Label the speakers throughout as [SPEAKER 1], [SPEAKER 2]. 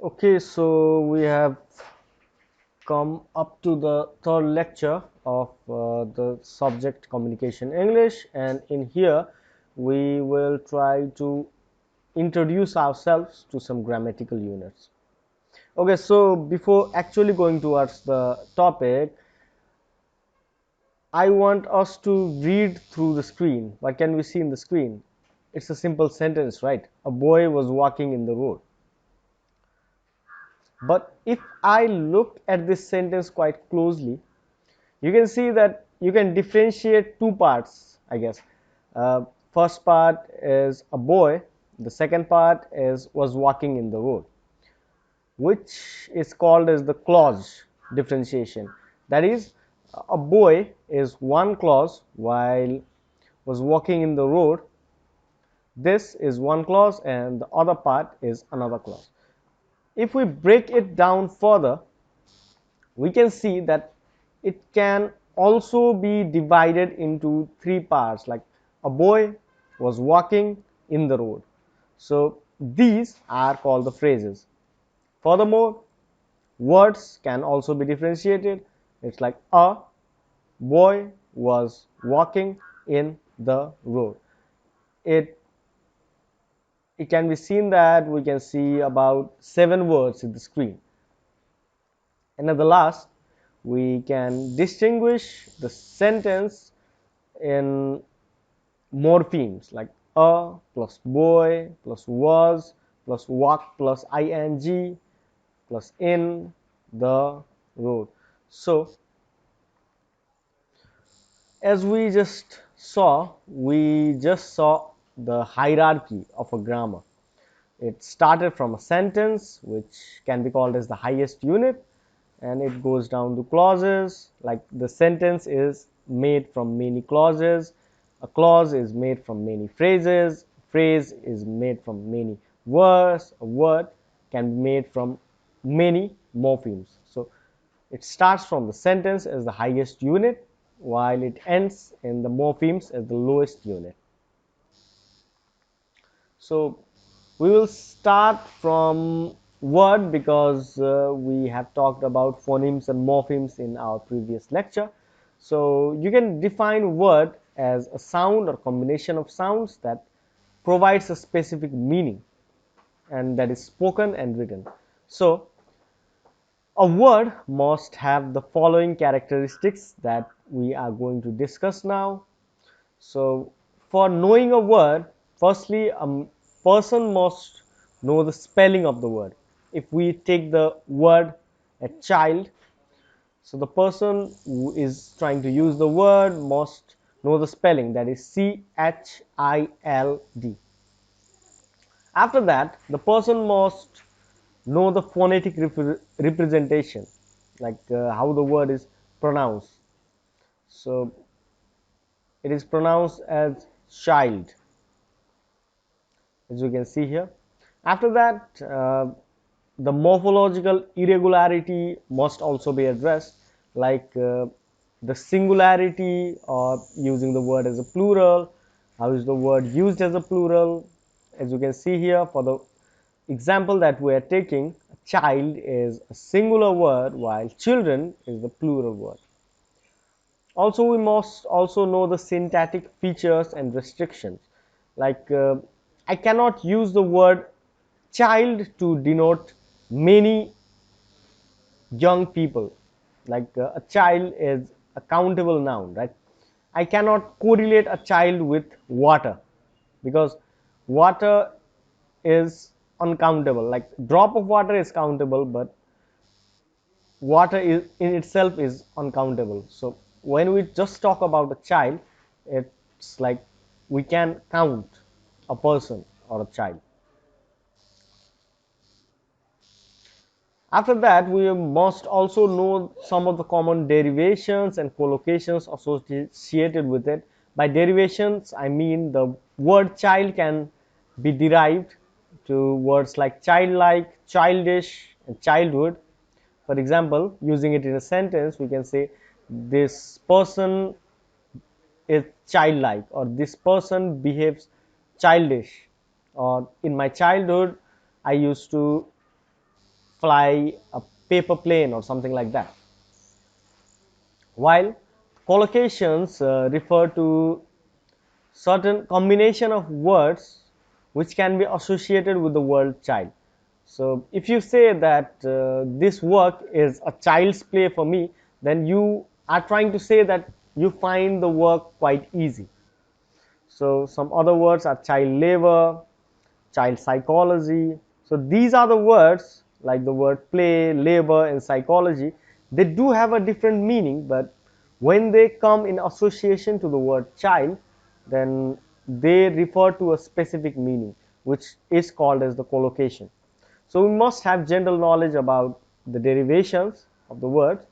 [SPEAKER 1] Okay, so we have come up to the third lecture of the subject communication English, and in here we will try to introduce ourselves to some grammatical units. Okay, so before actually going towards the topic, I want us to read through the screen. What can we see in the screen? It's a simple sentence, right? A boy was walking in the road. But if I look at this sentence quite closely, you can see that you can differentiate two parts, I guess. First part is a boy, the second part is was walking in the road, which is called as the clause differentiation. That is, a boy is one clause while was walking in the road. This is one clause and the other part is another clause. If we break it down further, we can see that it can also be divided into three parts, like a boy was walking in the road. So these are called the phrases. Furthermore, words can also be differentiated. It's like a boy was walking in the road. It it can be seen that we can see about 7 words in the screen. And at the last, we can distinguish the sentence in morphemes like a plus boy plus was plus walk plus ing plus in the road. So as we just saw the hierarchy of a grammar. It started from a sentence, which can be called as the highest unit, and it goes down to clauses. Like the sentence is made from many clauses, a clause is made from many phrases, phrase is made from many words, a word can be made from many morphemes. So it starts from the sentence as the highest unit, while it ends in the morphemes as the lowest unit. So we will start from word because we have talked about phonemes and morphemes in our previous lecture. So you can define word as a sound or combination of sounds that provides a specific meaning and that is spoken and written. So a word must have the following characteristics that we are going to discuss now. So for knowing a word, firstly, a person must know the spelling of the word. If we take the word a child, so the person who is trying to use the word must know the spelling, that is CHILD. After that, the person must know the phonetic representation, like how the word is pronounced. So it is pronounced as child, as you can see here. After that, the morphological irregularity must also be addressed, like the singularity or using the word as a plural, how is the word used as a plural. As you can see here, for the example that we are taking, child is a singular word while children is the plural word. Also, we must also know the syntactic features and restrictions, like I cannot use the word child to denote many young people. Like a child is a countable noun, right? I cannot correlate a child with water because water is uncountable. Like drop of water is countable, but water is in itself is uncountable. So when we just talk about a child, it's like we can count a person or a child. After that, we must also know some of the common derivations and collocations associated with it. By derivations, I mean the word child can be derived to words like childlike, childish, and childhood. For example, using it in a sentence, we can say this person is childlike, or this person behaves childish, or in my childhood I used to fly a paper plane or something like that. While collocations refer to certain combination of words which can be associated with the word child. So if you say that this work is a child's play for me, then you are trying to say that you find the work quite easy. So some other words are child labor, child psychology. So these are the words like the word play, labor, and psychology. They do have a different meaning, but when they come in association to the word child, then they refer to a specific meaning, which is called as the collocation. So we must have general knowledge about the derivations of the words,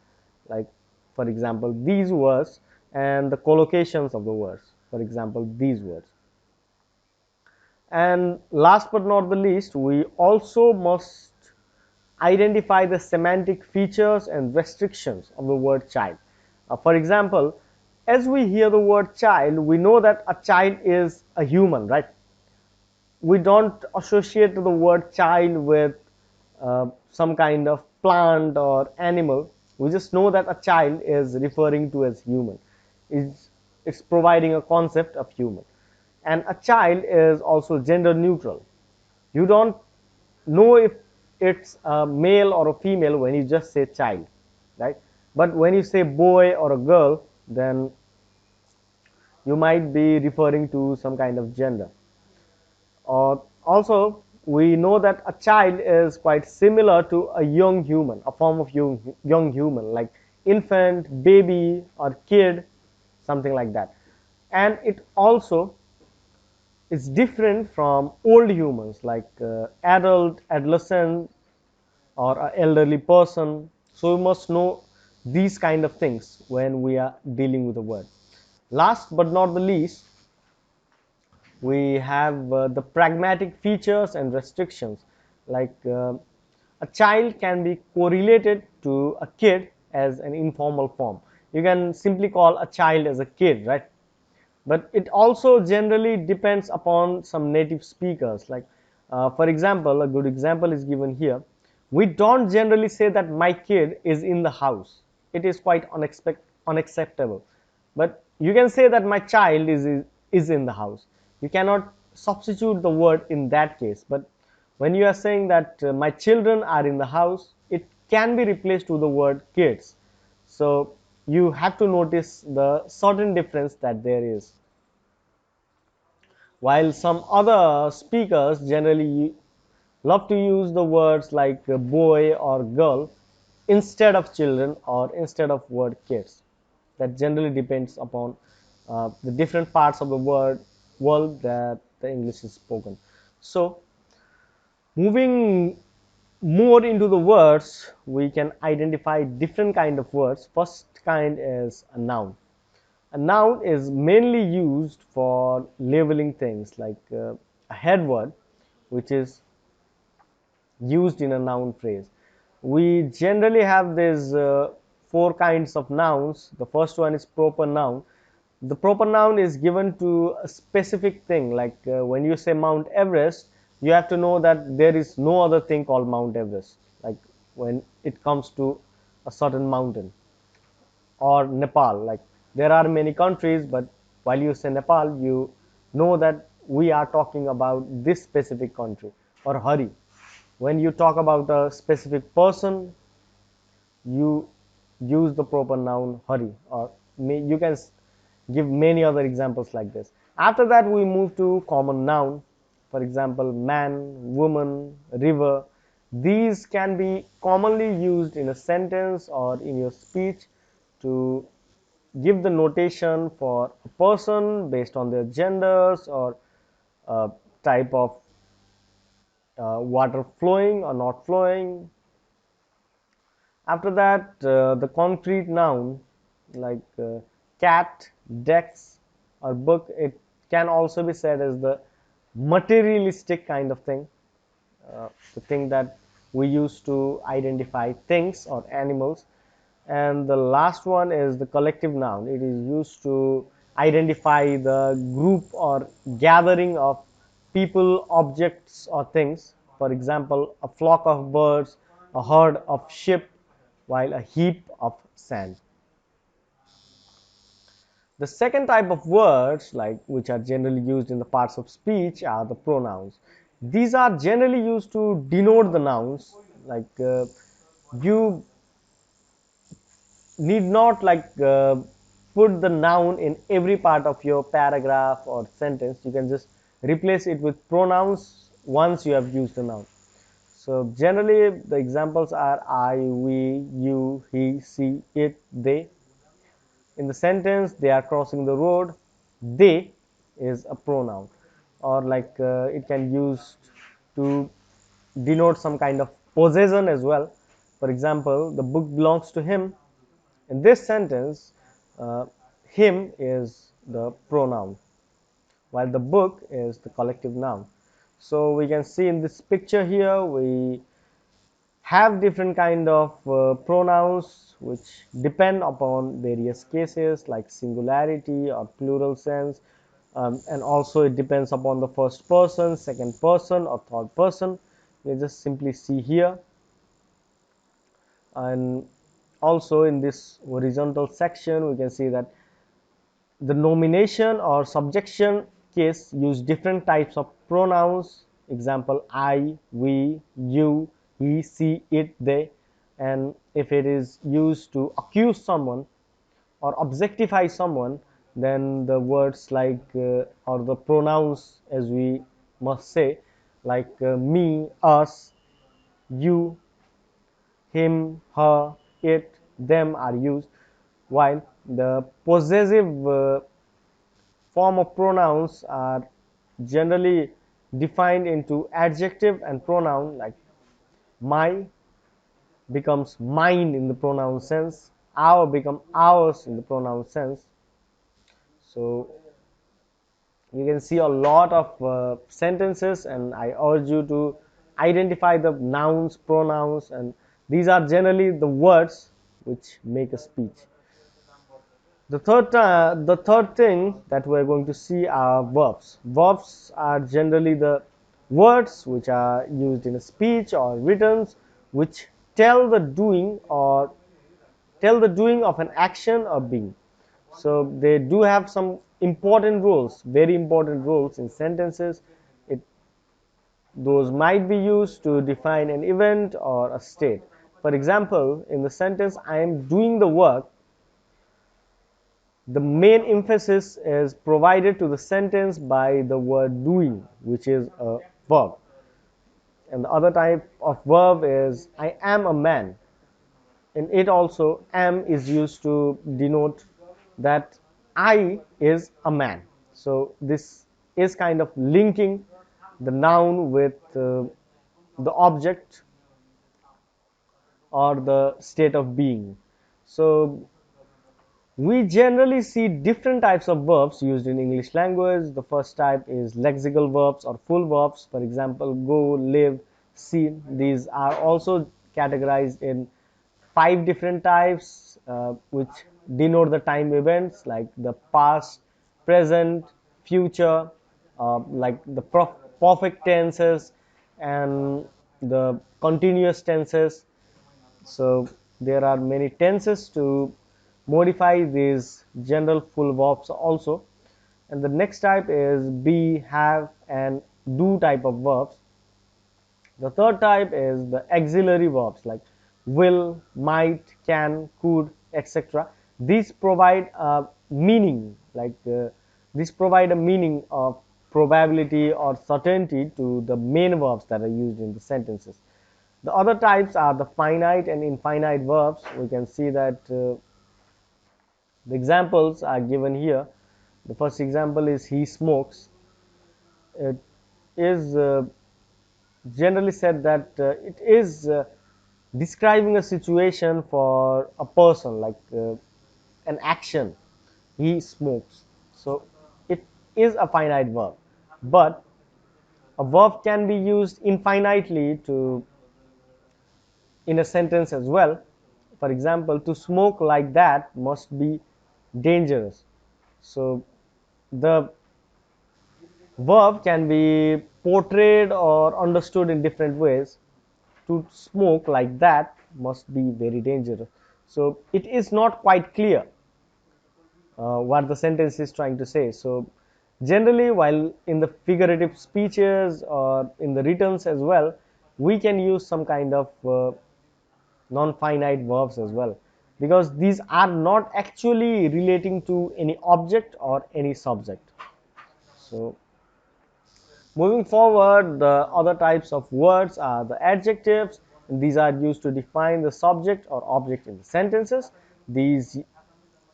[SPEAKER 1] like for example these words, and the collocations of the words, for example these words. And last but not the least, we also must identify the semantic features and restrictions of the word child. For example, as we hear the word child, we know that a child is a human, right? We don't associate the word child with some kind of plant or animal. We just know that a child is referring to as human. It's providing a concept of human. And a child is also gender neutral. You don't know if it's a male or a female when you just say child, right? But when you say boy or a girl, then you might be referring to some kind of gender. Or also, we know that a child is quite similar to a young human, a form of young human, like infant, baby, or kid, something like that. And it also is different from old humans, like adult, adolescent, or an elderly person. So we must know these kind of things when we are dealing with a word. Last but not the least, we have the pragmatic features and restrictions, like a child can be correlated to a kid as an informal form. You can simply call a child as a kid, right? But it also generally depends upon some native speakers, like for example, a good example is given here. We don't generally say that my kid is in the house. It is quite unacceptable. But you can say that my child is in the house. You cannot substitute the word in that case. But when you are saying that my children are in the house, it can be replaced with the word kids. So you have to notice the certain difference that there is. While some other speakers generally love to use the words like boy or girl instead of children or instead of word kids. That generally depends upon the different parts of the world that the English is spoken. So moving more into the words, we can identify different kind of words. First kind is a noun. A noun is mainly used for labeling things, like a head word, which is used in a noun phrase. We generally have these four kinds of nouns. The first one is proper noun. The proper noun is given to a specific thing, like when you say Mount Everest, you have to know that there is no other thing called Mount Everest, like when it comes to a certain mountain. Or Nepal, like there are many countries, but while you say Nepal, you know that we are talking about this specific country. Or Hari, when you talk about a specific person, you use the proper noun Hari, or you can give many other examples like this. After that, we move to common noun. For example, man, woman, river. These can be commonly used in a sentence or in your speech to give the notation for a person based on their genders or type of water flowing or not flowing. After that, the concrete noun like cat, desk, or book, it can also be said as the materialistic kind of thing, the thing that we use to identify things or animals. And the last one is the collective noun. It is used to identify the group or gathering of people, objects, or things. For example, a flock of birds, a herd of sheep, while a heap of sand. The second type of words, like which are generally used in the parts of speech, are the pronouns. These are generally used to denote the nouns. You need not put the noun in every part of your paragraph or sentence. You can just replace it with pronouns once you have used the noun. So generally the examples are I, we, you, he, she, it, they. In the sentence, they are crossing the road. They is a pronoun, or it can use to denote some kind of possession as well. For example, the book belongs to him. In this sentence, uh, him is the pronoun, while the book is the collective noun. So we can see in this picture here, we have different kind of pronouns which depend upon various cases like singularity or plural sense, and also it depends upon the first person, second person, or third person. We just simply see here. And also in this horizontal section we can see that the nomination or subjection case use different types of pronouns. Example, I, we, you, he, she, it, they. And if it is used to accuse someone or objectify someone, then the words or the pronouns, as we must say, me, us, you, him, her, it, them are used, while the possessive form of pronouns are generally defined into adjective and pronoun, like my becomes mine in the pronoun sense, our become ours in the pronoun sense. So you can see a lot of sentences, and I urge you to identify the nouns, pronouns, and these are generally the words which make a speech. The third thing that we're going to see are verbs. Verbs are generally the words which are used in a speech or written, which tell the doing of an action or being. So they do have some important roles, very important roles in sentences. It Those might be used to define an event or a state. For example, in the sentence I am doing the work, the main emphasis is provided to the sentence by the word doing, which is a verb. And the other type of verb is I am a man. In it also, am is used to denote that I is a man. So this is kind of linking the noun with the object or the state of being. So we generally see different types of verbs used in English language. The first type is lexical verbs or full verbs. For example, go, live, see. These are also categorized in 5 different types, which denote the time events like the past, present, future, like the perfect tenses and the continuous tenses. So there are many tenses to modify these general full verbs also. And the next type is be, have, and do type of verbs. The third type is the auxiliary verbs like will, might, can, could, etc. These provide a meaning, these provide a meaning of probability or certainty to the main verbs that are used in the sentences. The other types are the finite and infinite verbs. We can see that the examples are given here. The first example is he smokes. It is generally said that it is describing a situation for a person, an action. He smokes. So it is a finite verb. But a verb can be used infinitely to in a sentence as well. For example, to smoke like that must be dangerous. So the verb can be portrayed or understood in different ways. to smoke like that must be very dangerous. So it is not quite clear what the sentence is trying to say. So generally, while in the figurative speeches or in the writtens as well, we can use some kind of non-finite verbs as well, because these are not actually relating to any object or any subject. So moving forward, the other types of words are the adjectives. These are used to define the subject or object in the sentences. These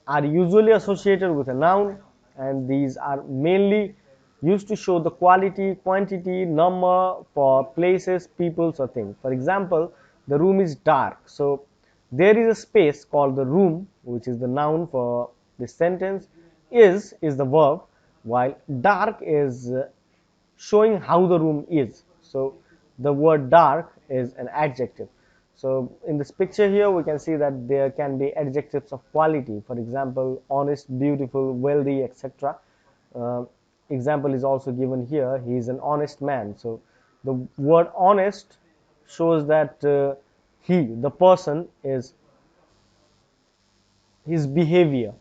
[SPEAKER 1] are usually associated with a noun, and these are mainly used to show the quality, quantity, number for places, peoples, or things. For example, the room is dark. So there is a space called the room, which is the noun for this sentence. Is the verb, while dark is showing how the room is. So the word dark is an adjective. So in this picture here, we can see that there can be adjectives of quality. For example, honest, beautiful, wealthy, etc. Uh, Example is also given here. He is an honest man. So the word honest shows that the person, is his behavior.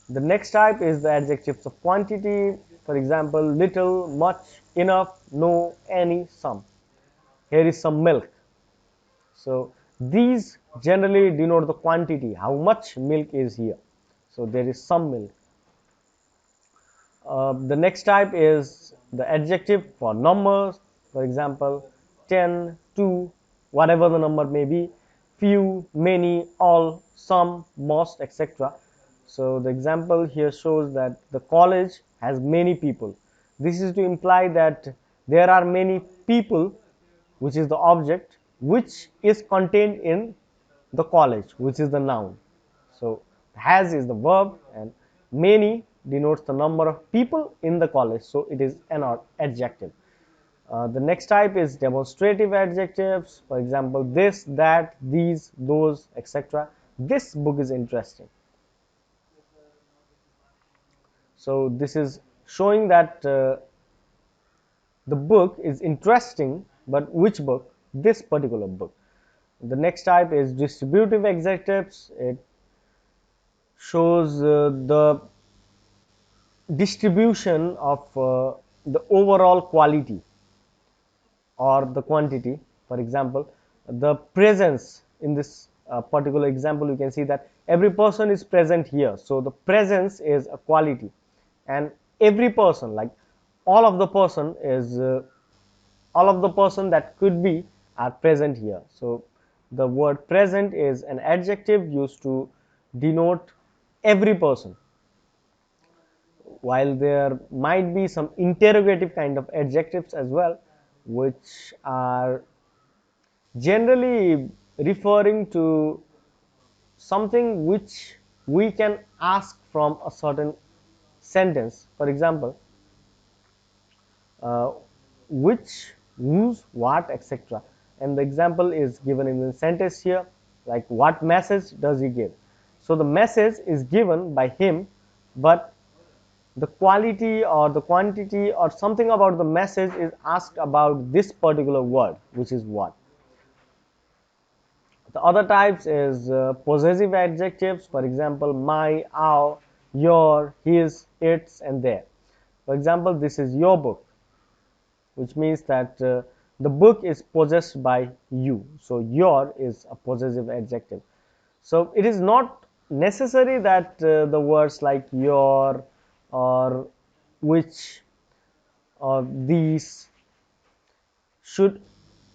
[SPEAKER 1] The next type is the adjectives of quantity. For example, little, much, enough, no, any, some. Here is some milk. So these generally denote the quantity, how much milk is here. So there is some milk. The next type is the adjective for numbers. For example, 10, 2, whatever the number may be, few, many, all, some, most, etc. So the example here shows that the college has many people. This is to imply that there are many people, which is the object, which is contained in the college, which is the noun. So has is the verb, and many denotes the number of people in the college, so it is an adjective. The next type is demonstrative adjectives. For example, this, that, these, those, etc. This book is interesting. So this is showing that the book is interesting, but which book? This particular book. The next type is distributive adjectives. It shows the distribution of the overall quality or the quantity. For example, the presence in this particular example, you can see that every person is present here. So the presence is a quality, and every person, like all of the person is all of the person that could be, are present here. So the word present is an adjective used to denote every person, while there might be some interrogative kind of adjectives as well, which are generally referring to something which we can ask from a certain sentence. For example, uh, which, whose, what, etc. And the example is given in the sentence here, like what message does he give? So the message is given by him, but the quality or the quantity or something about the message is asked about this particular word, which is what. The other types is possessive adjectives. For example, my, our, your, his, its, and their. For example, this is your book, which means that the book is possessed by you. So your is a possessive adjective. So it is not necessary that the words like your or which or these should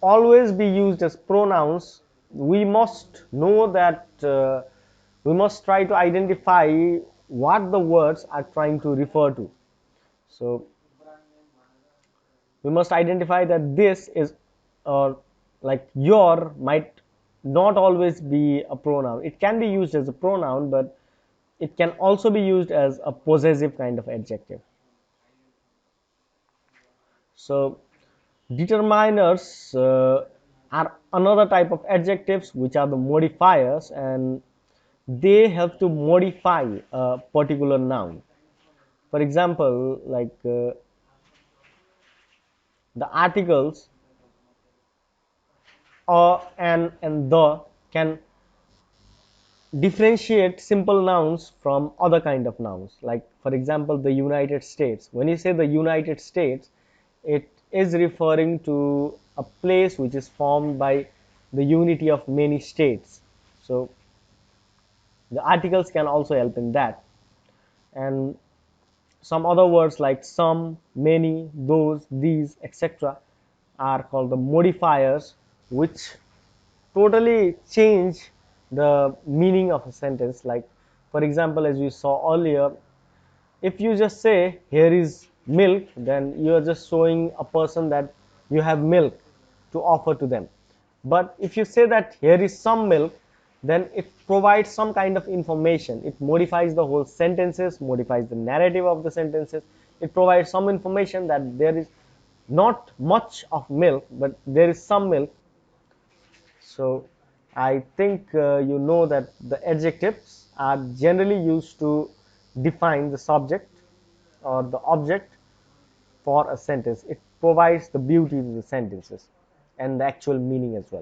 [SPEAKER 1] always be used as pronouns. We must know that we must try to identify what the words are trying to refer to. So we must identify that this is, or like your might not always be a pronoun. It can be used as a pronoun, but it can also be used as a possessive kind of adjective. So determiners are another type of adjectives, which are the modifiers, and they help to modify a particular noun. For example, like the articles and the can differentiate simple nouns from other kind of nouns. Like for example, the United States. When you say the United States, it is referring to a place which is formed by the unity of many states. So the articles can also help in that. And some other words like some, many, those, these, etc. are called the modifiers, which totally change the meaning of a sentence. Like for example, as we saw earlier, if you just say here is milk, then you are just showing a person that you have milk to offer to them. But if you say that here is some milk, then it provides some kind of information. It modifies the whole sentences, modifies the narrative of the sentences. It provides some information that there is not much of milk, but there is some milk. So I think you know that the adjectives are generally used to define the subject or the object for a sentence. It provides the beauty to the sentences and the actual meaning as well.